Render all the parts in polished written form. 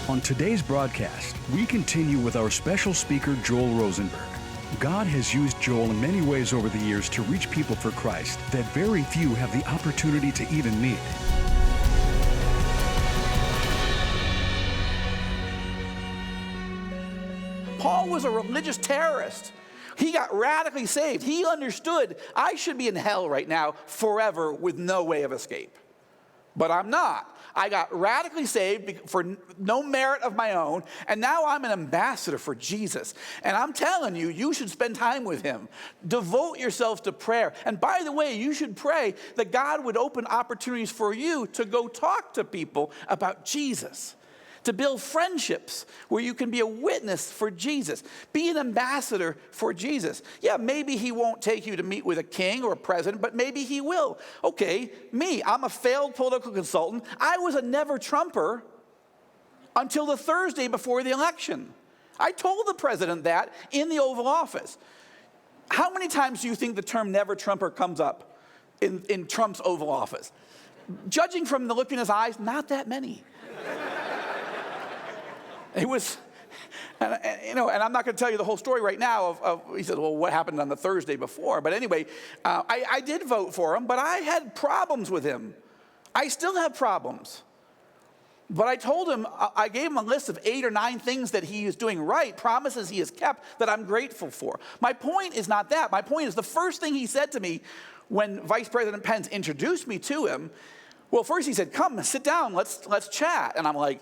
On today's broadcast, we continue with our special speaker, Joel Rosenberg. God has used Joel in many ways over the years to reach people for Christ that very few have the opportunity to even meet. Paul was a religious terrorist. He got radically saved. He understood I should be in hell right now forever with no way of escape. But I'm not. I got radically saved for no merit of my own, and now I'm an ambassador for Jesus. And I'm telling you, you should spend time with him. Devote yourselves to prayer. And by the way, you should pray that God would open opportunities for you to go talk to people about Jesus, to build friendships where you can be a witness for Jesus. Be an ambassador for Jesus. Yeah, maybe he won't take you to meet with a king or a president, but maybe he will. Okay, I'm a failed political consultant. I was a never Trumper until the Thursday before the election. I told the president that in the Oval Office. How many times do you think the term never Trumper comes up in Trump's Oval Office? Judging from the look in his eyes, not that many. It was, and I'm not going to tell you the whole story right now he said, well, what happened on the Thursday before? But anyway, I did vote for him, but I had problems with him. I still have problems. But I told him, I gave him a list of 8 or 9 things that he is doing right, promises he has kept that I'm grateful for. My point is not that. My point is the first thing he said to me when Vice President Pence introduced me to him, well, first he said, come, sit down, let's chat. And I'm like,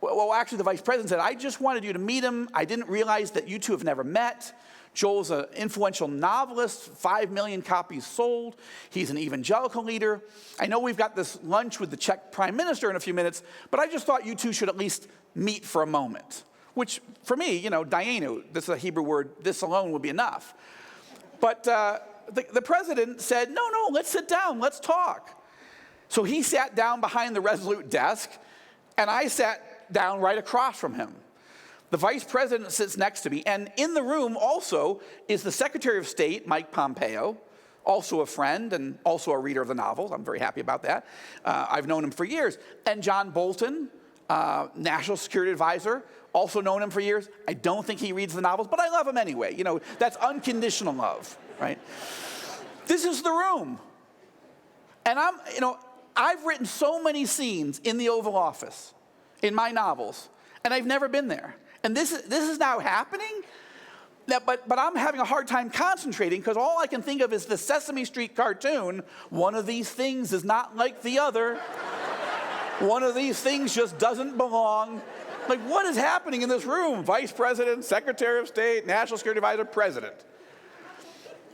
well, actually, the vice president said, I just wanted you to meet him. I didn't realize that you two have never met. Joel's an influential novelist, 5 million copies sold. He's an evangelical leader. I know we've got this lunch with the Czech prime minister in a few minutes, but I just thought you two should at least meet for a moment. Which, for me, Dayenu, this is a Hebrew word, this alone would be enough. But the president said, no, let's sit down, let's talk. So he sat down behind the Resolute desk, and I sat down right across from him. The vice president sits next to me, and in the room also is the Secretary of State, Mike Pompeo, also a friend and also a reader of the novels. I'm very happy about that. I've known him for years. And John Bolton, National Security Advisor, also known him for years. I don't think he reads the novels, but I love him anyway. That's unconditional love, right? This is the room. And I've written so many scenes in the Oval Office, in my novels, and I've never been there. And this is now happening? But I'm having a hard time concentrating because all I can think of is the Sesame Street cartoon, one of these things is not like the other. One of these things just doesn't belong. Like, what is happening in this room? Vice President, Secretary of State, National Security Advisor, President.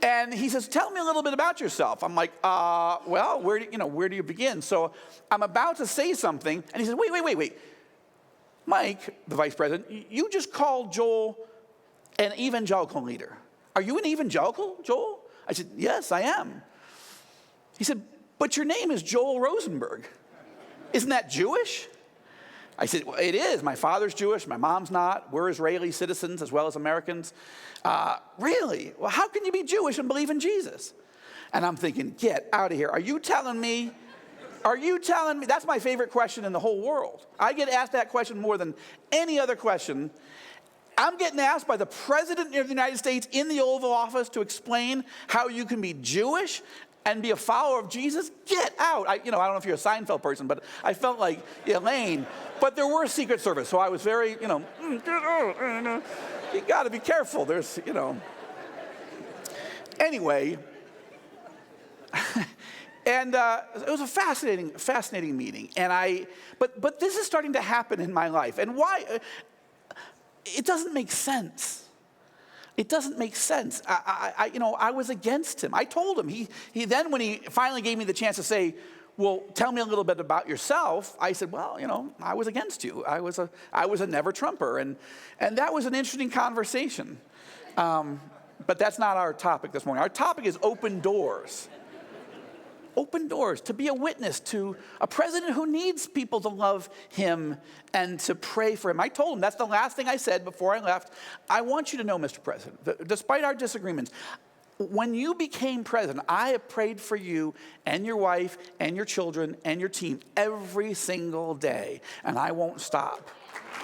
And he says, tell me a little bit about yourself. I'm like, well, where do you begin? So I'm about to say something, and he says, wait. Mike, the vice president, you just called Joel an evangelical leader. Are you an evangelical, Joel? I said, yes, I am. He said, but your name is Joel Rosenberg. Isn't that Jewish? I said, well, it is. My father's Jewish, my mom's not. We're Israeli citizens as well as Americans. Really? Well, how can you be Jewish and believe in Jesus? And I'm thinking, get out of here. Are you telling me? That's my favorite question in the whole world. I get asked that question more than any other question. I'm getting asked by the President of the United States in the Oval Office to explain how you can be Jewish and be a follower of Jesus. Get out. I don't know if you're a Seinfeld person, but I felt like Elaine. But there were Secret Service, so I was very, get out. You got to be careful. There's, Anyway. And it was a fascinating meeting. And but this is starting to happen in my life. And why? It doesn't make sense. It doesn't make sense. I was against him. I told him. He then, when he finally gave me the chance to say, well, tell me a little bit about yourself, I said, well, I was against you. I was a never Trumper. And that was an interesting conversation. But that's not our topic this morning. Our topic is open doors. Open doors, to be a witness to a president who needs people to love him and to pray for him. I told him, that's the last thing I said before I left. I want you to know, Mr. President, that despite our disagreements, when you became president, I have prayed for you and your wife and your children and your team every single day, and I won't stop.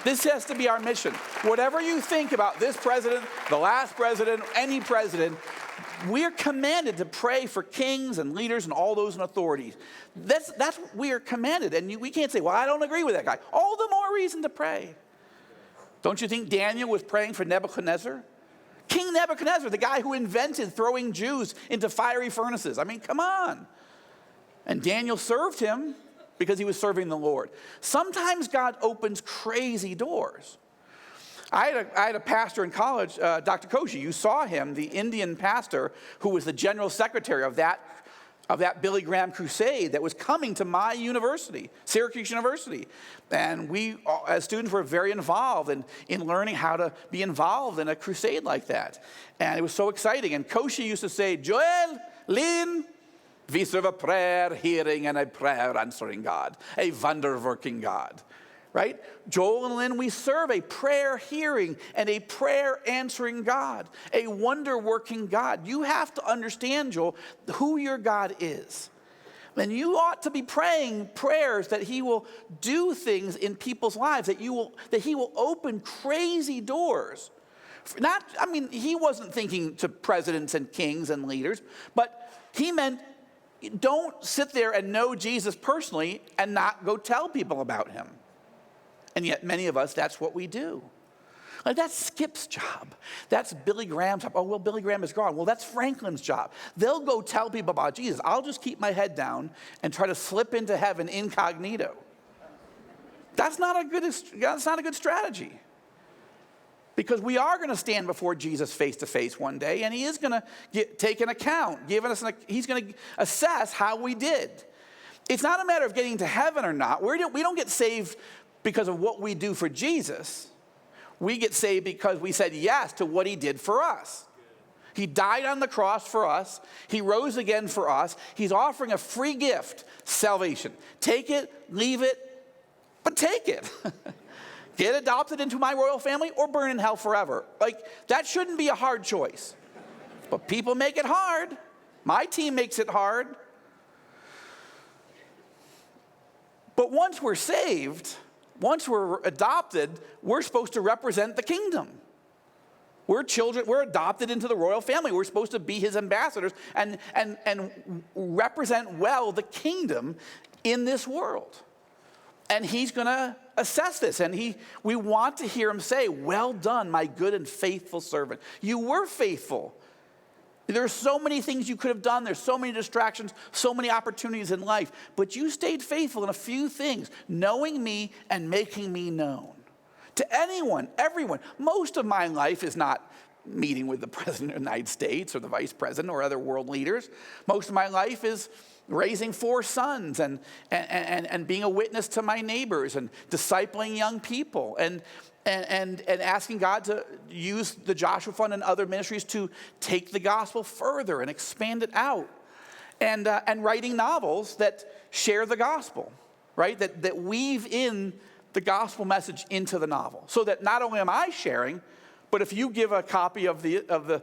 This has to be our mission. Whatever you think about this president, the last president, any president, we're commanded to pray for kings and leaders and all those in authority. That's what we are commanded. And we can't say, well, I don't agree with that guy. All the more reason to pray. Don't you think Daniel was praying for Nebuchadnezzar? King Nebuchadnezzar, the guy who invented throwing Jews into fiery furnaces. I mean, come on. And Daniel served him because he was serving the Lord. Sometimes God opens crazy doors. I had a pastor in college, Dr. Koshi. You saw him, the Indian pastor who was the general secretary of that Billy Graham crusade that was coming to my university, Syracuse University. And we, as students, were very involved in learning how to be involved in a crusade like that. And it was so exciting. And Koshi used to say, Joel, Lynn, we serve a prayer-hearing and a prayer-answering God, a wonder-working God. Right? Joel and Lynn, we serve a prayer-hearing and a prayer-answering God, a wonder-working God. You have to understand, Joel, who your God is. And you ought to be praying prayers that he will do things in people's lives, that he will open crazy doors. He wasn't thinking to presidents and kings and leaders, but he meant don't sit there and know Jesus personally and not go tell people about him. And yet many of us, that's what we do. Like, that's Skip's job. That's Billy Graham's job. Oh, well, Billy Graham is gone. Well, that's Franklin's job. They'll go tell people about Jesus. I'll just keep my head down and try to slip into heaven incognito. That's not a good strategy. Because we are going to stand before Jesus face to face one day, and he is going to take an account, he's going to assess how we did. It's not a matter of getting to heaven or not. We don't get saved because of what we do for Jesus. We get saved because we said yes to what he did for us. He died on the cross for us. He rose again for us. He's offering a free gift, salvation. Take it, leave it, but take it. Get adopted into my royal family or burn in hell forever. Like, that shouldn't be a hard choice. But people make it hard. My team makes it hard. But once we're saved, once we're adopted, we're supposed to represent the kingdom. We're children, we're adopted into the royal family. We're supposed to be his ambassadors and represent well the kingdom in this world. And he's going to assess this. And we want to hear him say, well done, my good and faithful servant. You were faithful. There are so many things you could have done. There's so many distractions, so many opportunities in life. But you stayed faithful in a few things, knowing me and making me known. To anyone, everyone. Most of my life is not meeting with the President of the United States or the Vice President or other world leaders. Most of my life is raising 4 sons and being a witness to my neighbors and discipling young people and asking God to use the Joshua Fund and other ministries to take the gospel further and expand it out. And writing novels that share the gospel, right? That weave in the gospel message into the novel. So that not only am I sharing, but if you give a copy of the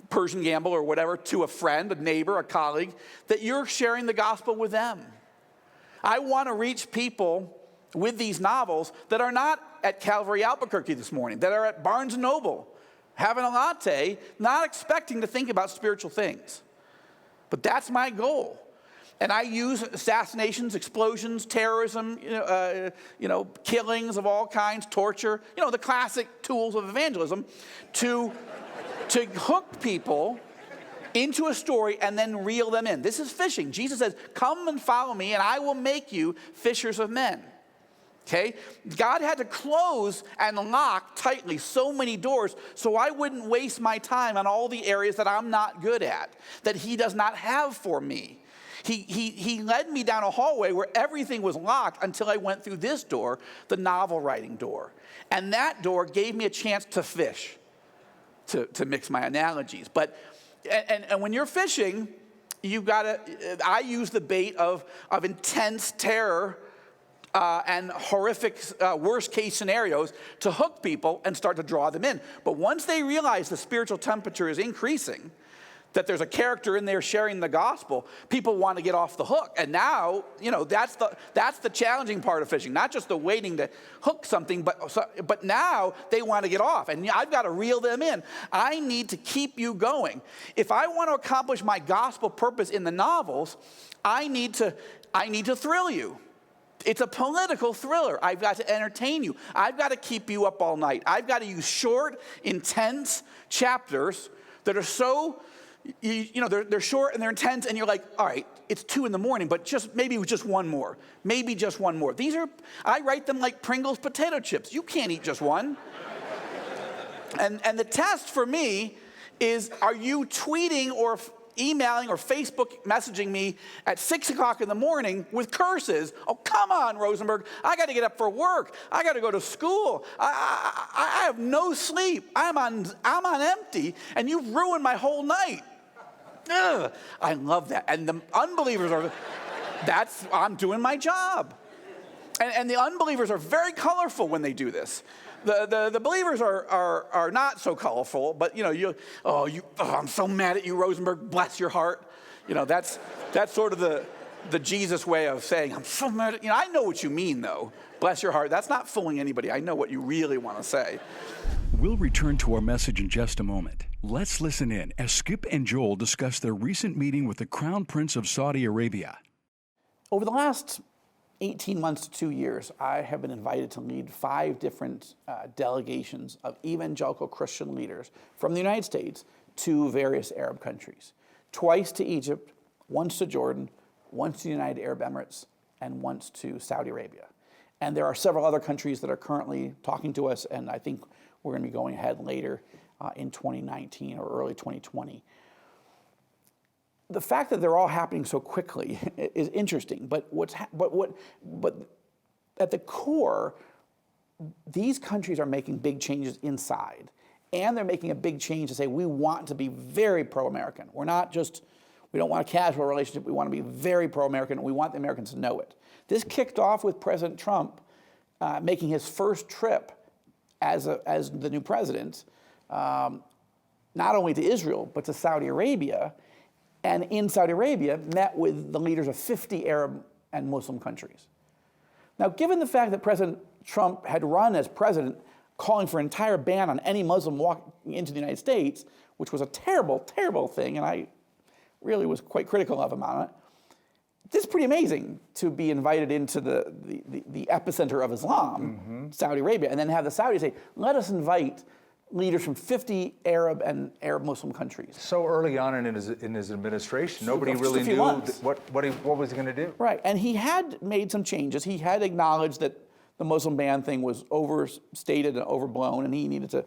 Persian Gamble or whatever to a friend, a neighbor, a colleague, that you're sharing the gospel with them. I want to reach people with these novels that are not at Calvary Albuquerque this morning, that are at Barnes & Noble, having a latte, not expecting to think about spiritual things. But that's my goal. And I use assassinations, explosions, terrorism, killings of all kinds, torture, the classic tools of evangelism to hook people into a story and then reel them in. This is fishing. Jesus says, come and follow me and I will make you fishers of men. Okay? God had to close and lock tightly so many doors so I wouldn't waste my time on all the areas that I'm not good at, that he does not have for me. He led me down a hallway where everything was locked until I went through this door, the novel writing door. And that door gave me a chance to fish, to mix my analogies. But and when you're fishing, I use the bait of intense terror and horrific worst case scenarios to hook people and start to draw them in. But once they realize the spiritual temperature is increasing, that there's a character in there sharing the gospel, people want to get off the hook. And now, that's the challenging part of fishing, not just the waiting to hook something, but now they want to get off. And I've got to reel them in. I need to keep you going. If I want to accomplish my gospel purpose in the novels, I need to thrill you. It's a political thriller. I've got to entertain you. I've got to keep you up all night. I've got to use short, intense chapters that are so, they're short and they're intense, and you're like, all right, it's 2 a.m, but maybe just one more. Maybe just one more. I write them like Pringles potato chips. You can't eat just one. And the test for me is, are you tweeting or emailing or Facebook messaging me at 6 o'clock in the morning with curses? Oh, come on, Rosenberg. I got to get up for work. I got to go to school. I have no sleep. I'm on empty, and you've ruined my whole night. Ugh. I love that. And the unbelievers I'm doing my job. And the unbelievers are very colorful when they do this. The believers are not so colorful, but I'm so mad at you, Rosenberg. Bless your heart. That's sort of the Jesus way of saying, I'm so mad at you. I know what you mean, though. Bless your heart. That's not fooling anybody. I know what you really want to say. We'll return to our message in just a moment. Let's listen in as Skip and Joel discuss their recent meeting with the Crown Prince of Saudi Arabia. Over the last 18 months to 2 years, I have been invited to lead 5 different delegations of evangelical Christian leaders from the United States to various Arab countries. Twice to Egypt, once to Jordan, once to the United Arab Emirates, and once to Saudi Arabia. And there are several other countries that are currently talking to us, and I think we're going to be going ahead later in 2019 or early 2020. The fact that they're all happening so quickly is interesting, but at the core, these countries are making big changes inside, and they're making a big change to say we want to be very pro-American. We don't want a casual relationship. We want to be very pro-American, and we want the Americans to know it. This kicked off with President Trump making his first trip as the new president, not only to Israel but to Saudi Arabia. And in Saudi Arabia, met with the leaders of 50 Arab and Muslim countries. Now, given the fact that President Trump had run as president calling for an entire ban on any Muslim walking into the United States, which was a terrible, terrible thing, and I really was quite critical of him on it, this is pretty amazing to be invited into the epicenter of Islam, Saudi Arabia, and then have the Saudis say, let us invite leaders from 50 Arab and Arab Muslim countries. So early on in his administration, nobody really knew what was he going to do. Right, and he had made some changes. He had acknowledged that the Muslim ban thing was overstated and overblown, and he needed to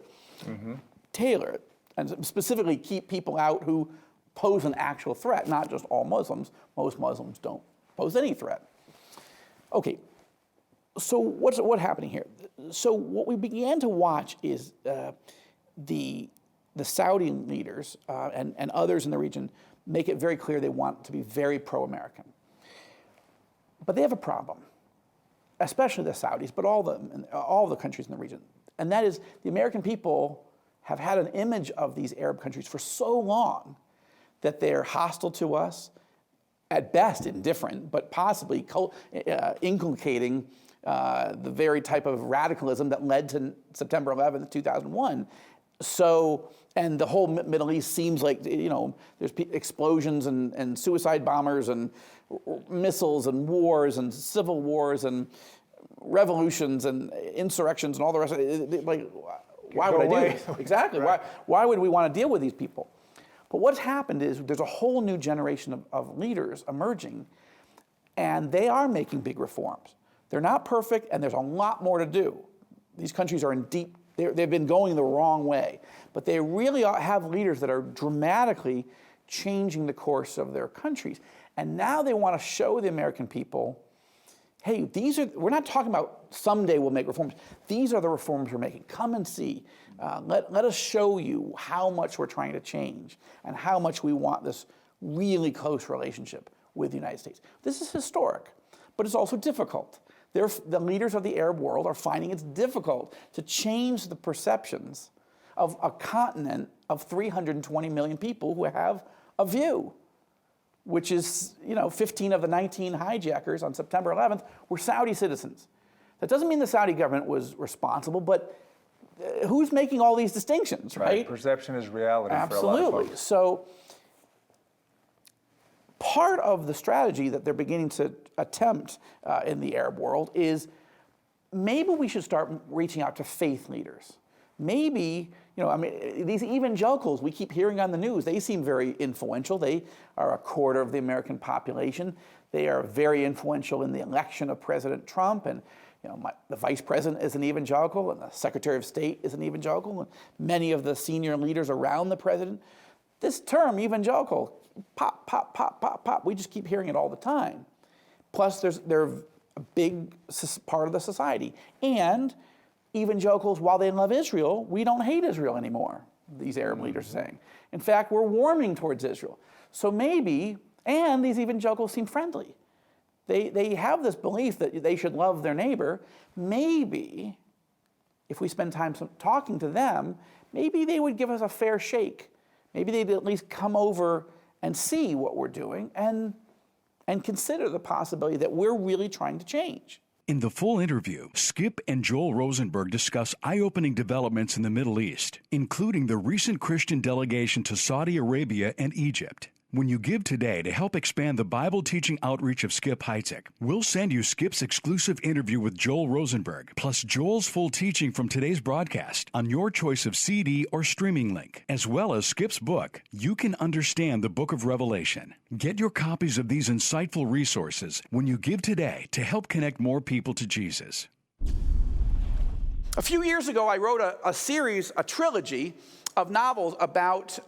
tailor it, and specifically keep people out who pose an actual threat, not just all Muslims. Most Muslims don't pose any threat. Okay, so what's happening here? So what we began to watch is the Saudi leaders and others in the region make it very clear they want to be very pro-American. But they have a problem, especially the Saudis, but all the countries in the region. And that is the American people have had an image of these Arab countries for so long that they're hostile to us, at best indifferent, but possibly inculcating the very type of radicalism that led to September 11th, 2001. So, and the whole Middle East seems like, there's explosions and suicide bombers and missiles and wars and civil wars and revolutions and insurrections and all the rest of it. Like, why would I do this? Exactly. Right. Why would we want to deal with these people? But what's happened is there's a whole new generation of leaders emerging, and they are making big reforms. They're not perfect, and there's a lot more to do. These countries are in deep, they've been going the wrong way, but they really have leaders that are dramatically changing the course of their countries. And now they want to show the American people, hey, we're not talking about someday we'll make reforms. These are the reforms we're making. Come and see. Let us show you how much we're trying to change and how much we want this really close relationship with the United States. This is historic, but it's also difficult. The leaders of the Arab world are finding it's difficult to change the perceptions of a continent of 320 million people who have a view, which is, 15 of the 19 hijackers on September 11th were Saudi citizens. That doesn't mean the Saudi government was responsible, but who's making all these distinctions, right? Perception is reality. Absolutely. For a lot of folks. So part of the strategy that they're beginning to attempt in the Arab world is maybe we should start reaching out to faith leaders. Maybe, these evangelicals we keep hearing on the news, they seem very influential. They are a quarter of the American population. They are very influential in the election of President Trump, and the vice president is an evangelical, and the secretary of state is an evangelical, and many of the senior leaders around the president. This term, evangelical, pop, pop, pop, pop, pop, we just keep hearing it all the time. Plus, they're a big part of the society. And evangelicals, while they love Israel, we don't hate Israel anymore, these Arab leaders are saying. In fact, we're warming towards Israel. So maybe, and these evangelicals seem friendly. They have this belief that they should love their neighbor. Maybe, if we spend time talking to them, maybe they would give us a fair shake. Maybe they'd at least come over and see what we're doing and consider the possibility that we're really trying to change. In the full interview, Skip and Joel Rosenberg discuss eye-opening developments in the Middle East, including the recent Christian delegation to Saudi Arabia and Egypt. When you give today to help expand the Bible teaching outreach of Skip Heitzig, we'll send you Skip's exclusive interview with Joel Rosenberg, plus Joel's full teaching from today's broadcast on your choice of CD or streaming link, as well as Skip's book, You Can Understand the Book of Revelation. Get your copies of these insightful resources when you give today to help connect more people to Jesus. A few years ago, I wrote a trilogy of novels about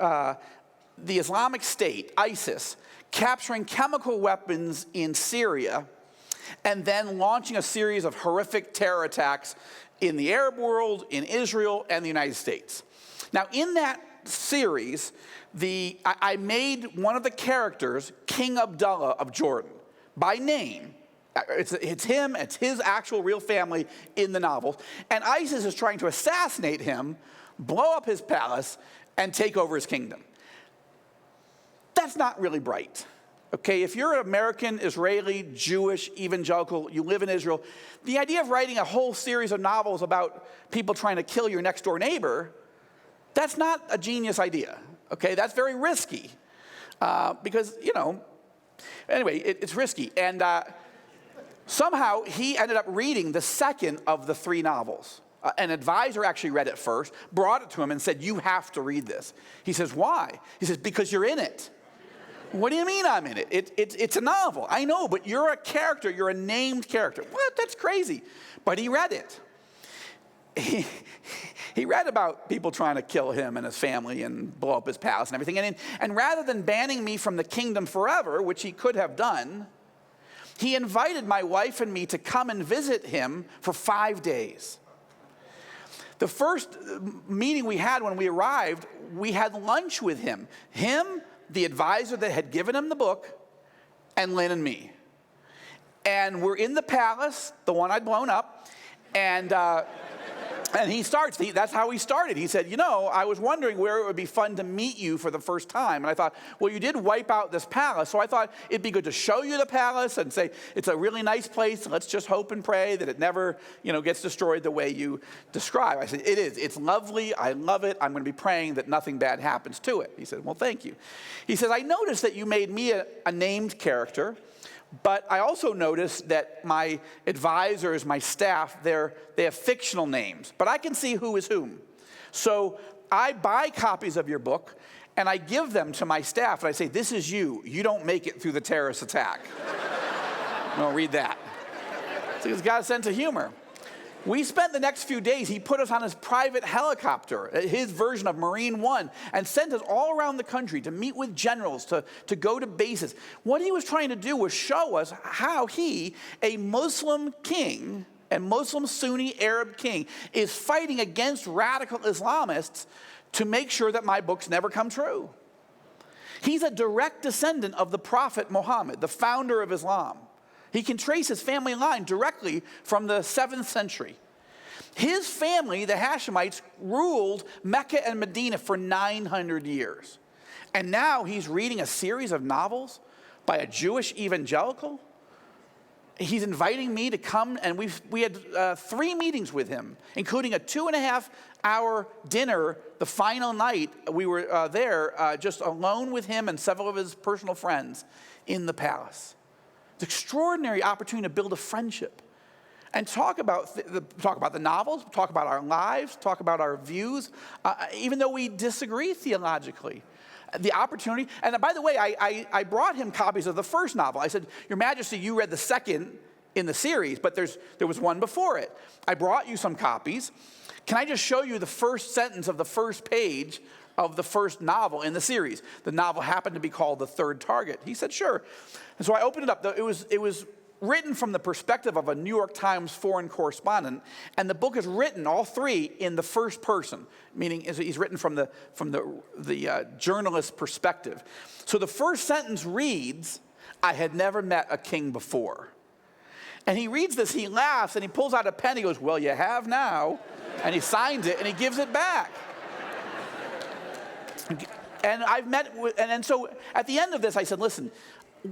the Islamic State, ISIS, capturing chemical weapons in Syria and then launching a series of horrific terror attacks in the Arab world, in Israel, and the United States. Now, in that series, I made one of the characters King Abdullah of Jordan by name. It's him, it's his actual real family in the novel. And ISIS is trying to assassinate him, blow up his palace, and take over his kingdom. That's not really bright. Okay, if you're an American, Israeli, Jewish, evangelical, you live in Israel, the idea of writing a whole series of novels about people trying to kill your next door neighbor, that's not a genius idea. Okay, that's very risky because, anyway, it's risky. And somehow he ended up reading the second of the three novels. An advisor actually read it first, brought it to him and said, you have to read this. He says, why? He says, because you're in it. What do you mean I'm in it? It's a novel. I know, but you're a character. You're a named character. What? That's crazy. But he read it. He read about people trying to kill him and his family and blow up his palace and everything. And rather than banning me from the kingdom forever, which he could have done, he invited my wife and me to come and visit him for 5 days. The first meeting we had when we arrived, we had lunch with him. Him, the advisor that had given him the book, and Lynn and me. And we're in the palace, the one I'd blown up, and he starts, that's how he started. He said, I was wondering where it would be fun to meet you for the first time. And I thought, well, you did wipe out this palace, so I thought it'd be good to show you the palace and say, it's a really nice place, let's just hope and pray that it never, gets destroyed the way you describe. I said, it is, it's lovely, I love it, I'm gonna be praying that nothing bad happens to it. He said, well, thank you. He says, I noticed that you made me a named character, but I also noticed that my advisors, my staff, they have fictional names, but I can see who is whom. So I buy copies of your book, and I give them to my staff, and I say, this is you. You don't make it through the terrorist attack. No, read that. So he's got a sense of humor. We spent the next few days, he put us on his private helicopter, his version of Marine One, and sent us all around the country to meet with generals, to go to bases. What he was trying to do was show us how he, a Muslim king, a Muslim Sunni Arab king, is fighting against radical Islamists to make sure that my books never come true. He's a direct descendant of the Prophet Muhammad, the founder of Islam. He can trace his family line directly from the 7th century. His family, the Hashemites, ruled Mecca and Medina for 900 years. And now he's reading a series of novels by a Jewish evangelical. He's inviting me to come, and we had 3 meetings with him, including a 2.5-hour dinner the final night. We were there just alone with him and several of his personal friends in the palace. It's an extraordinary opportunity to build a friendship and talk about the novels, talk about our lives, talk about our views, even though we disagree theologically. The opportunity, and by the way, I brought him copies of the first novel. I said, Your Majesty, you read the second in the series, but there was one before it. I brought you some copies. Can I just show you the first sentence of the first page of the first novel in the series? The novel happened to be called The Third Target. He said, sure. And so I opened it up. It was written from the perspective of a New York Times foreign correspondent, and the book is written, all 3, in the first person, meaning he's written from the journalist's perspective. So the first sentence reads, I had never met a king before. And he reads this, he laughs, and he pulls out a pen, he goes, well, you have now, and he signs it, and he gives it back. And I've met with, and so at the end of this, I said, listen,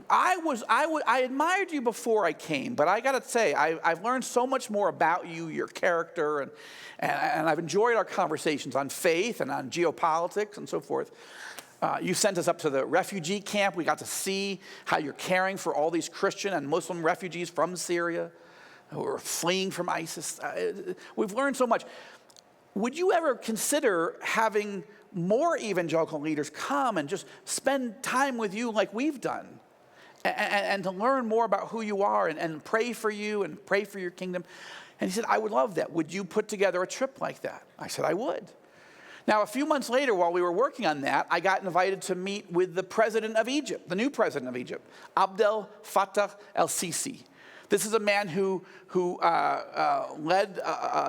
I admired you before I came, but I got to say, I've learned so much more about you, your character, and I've enjoyed our conversations on faith and on geopolitics and so forth. You sent us up to the refugee camp. We got to see how you're caring for all these Christian and Muslim refugees from Syria who are fleeing from ISIS. We've learned so much. Would you ever consider having more evangelical leaders come and just spend time with you like we've done? And to learn more about who you are and pray for you and pray for your kingdom. And he said, I would love that. Would you put together a trip like that? I said, I would. Now, a few months later, while we were working on that, I got invited to meet with the president of Egypt, the new president of Egypt, Abdel Fattah el-Sisi. This is a man who led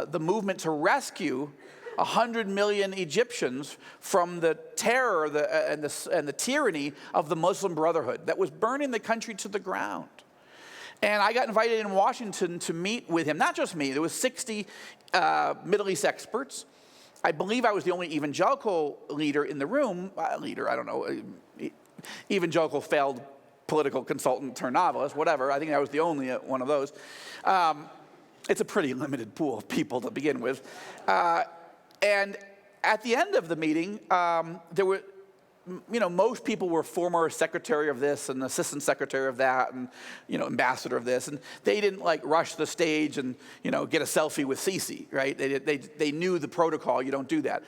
the movement to rescue 100 million Egyptians from the terror and the tyranny of the Muslim Brotherhood that was burning the country to the ground. And I got invited in Washington to meet with him. Not just me, there was 60 Middle East experts. I believe I was the only evangelical leader in the room. Evangelical failed political consultant turned novelist, whatever. I think I was the only one of those. It's a pretty limited pool of people to begin with. And at the end of the meeting, there were, most people were former secretary of this and assistant secretary of that and, ambassador of this. And they didn't rush the stage and, get a selfie with Sisi, right? They knew the protocol. You don't do that.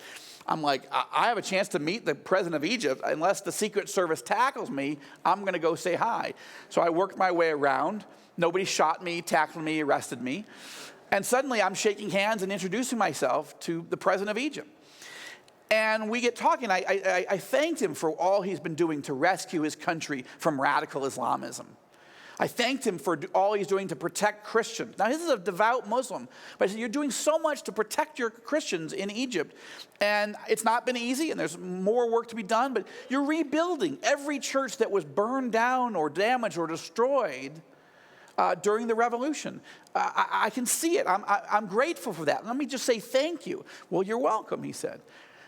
I'm like, I have a chance to meet the president of Egypt. Unless the Secret Service tackles me, I'm going to go say hi. So I worked my way around. Nobody shot me, tackled me, arrested me. And suddenly I'm shaking hands and introducing myself to the president of Egypt. And we get talking. I thanked him for all he's been doing to rescue his country from radical Islamism. I thanked him for all he's doing to protect Christians. Now, this is a devout Muslim. But I said, you're doing so much to protect your Christians in Egypt. And it's not been easy, and there's more work to be done. But you're rebuilding every church that was burned down or damaged or destroyed during the revolution. I can see it. I'm grateful for that. Let me just say thank you. Well, you're welcome, he said.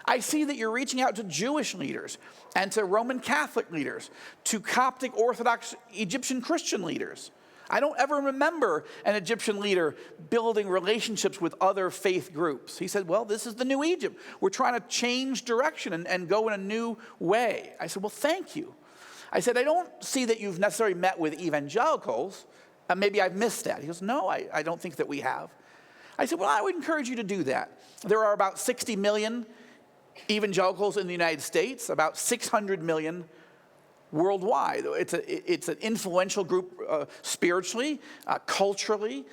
I see that you're reaching out to Jewish leaders and to Roman Catholic leaders, to Coptic Orthodox Egyptian Christian leaders. I don't ever remember an Egyptian leader building relationships with other faith groups. He said, well, this is the new Egypt. We're trying to change direction and go in a new way. I said, well, thank you. I said, I don't see that you've necessarily met with evangelicals. Maybe I've missed that. He goes, no, I don't think that we have. I said, well, I would encourage you to do that. There are about 60 million evangelicals in the United States, about 600 million worldwide. It's an influential group spiritually, culturally,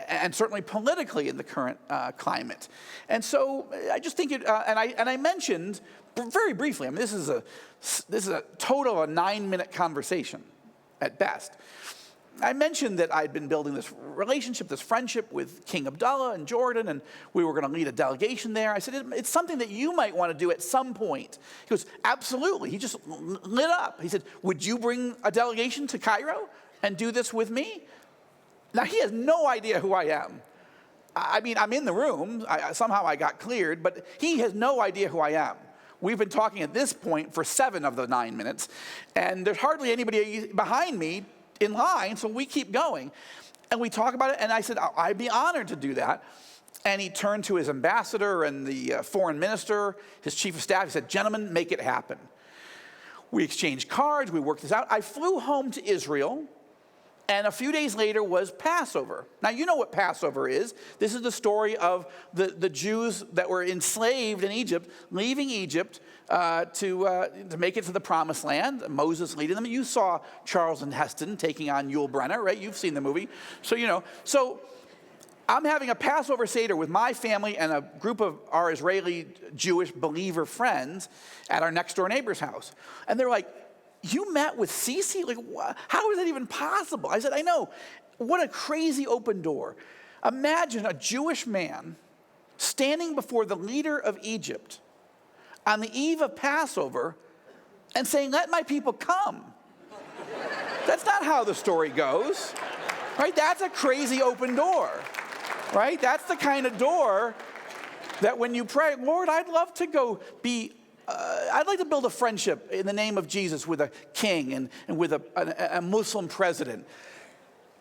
and certainly politically in the current climate. And so I just think and I mentioned very briefly. I mean, this is a total of a 9-minute conversation at best. I mentioned that I'd been building this relationship, this friendship with King Abdullah in Jordan, and we were going to lead a delegation there. I said, it's something that you might want to do at some point. He goes, absolutely. He just lit up. He said, would you bring a delegation to Cairo and do this with me? Now, he has no idea who I am. I mean, I'm in the room. Somehow I got cleared, but he has no idea who I am. We've been talking at this point for 7 of the 9 minutes, and there's hardly anybody behind me in line, so we keep going. And we talk about it, and I said, I'd be honored to do that. And he turned to his ambassador and the foreign minister, his chief of staff. He said, gentlemen, make it happen. We exchanged cards. We worked this out. I flew home to Israel, and a few days later was Passover. Now, you know what Passover is. This is the story of the Jews that were enslaved in Egypt, leaving Egypt to make it to the Promised Land. Moses leading them. You saw Charlton Heston taking on Yul Brynner, right? You've seen the movie. So, you know. So I'm having a Passover Seder with my family and a group of our Israeli Jewish believer friends at our next door neighbor's house. And they're like, you met with Sisi? Like, how is that even possible? I said, I know. What a crazy open door. Imagine a Jewish man standing before the leader of Egypt on the eve of Passover and saying, let my people come. That's not how the story goes, right? That's a crazy open door. Right? That's the kind of door that when you pray, Lord, I'd love to go I'd like to build a friendship in the name of Jesus with a king and with a Muslim president.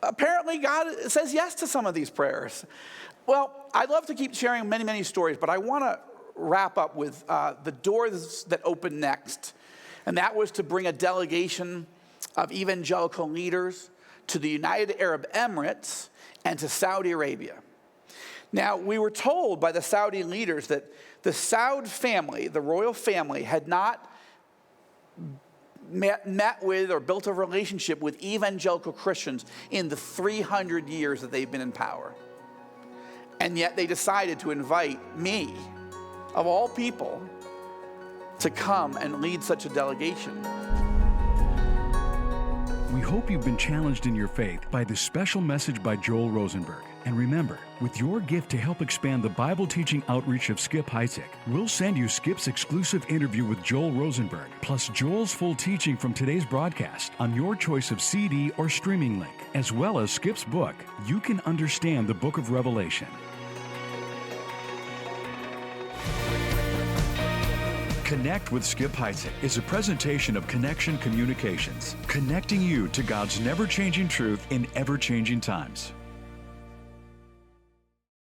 Apparently, God says yes to some of these prayers. Well, I'd love to keep sharing many, many stories, but I want to wrap up with the doors that opened next. And that was to bring a delegation of evangelical leaders to the United Arab Emirates and to Saudi Arabia. Now, we were told by the Saudi leaders that the Saud family, the royal family, had not met with or built a relationship with evangelical Christians in the 300 years that they've been in power. And yet they decided to invite me, of all people, to come and lead such a delegation. We hope you've been challenged in your faith by this special message by Joel Rosenberg. And remember, with your gift to help expand the Bible teaching outreach of Skip Heitzig, we'll send you Skip's exclusive interview with Joel Rosenberg, plus Joel's full teaching from today's broadcast on your choice of CD or streaming link, as well as Skip's book, You Can Understand the Book of Revelation. Connect with Skip Heitzig is a presentation of Connection Communications, connecting you to God's never-changing truth in ever-changing times.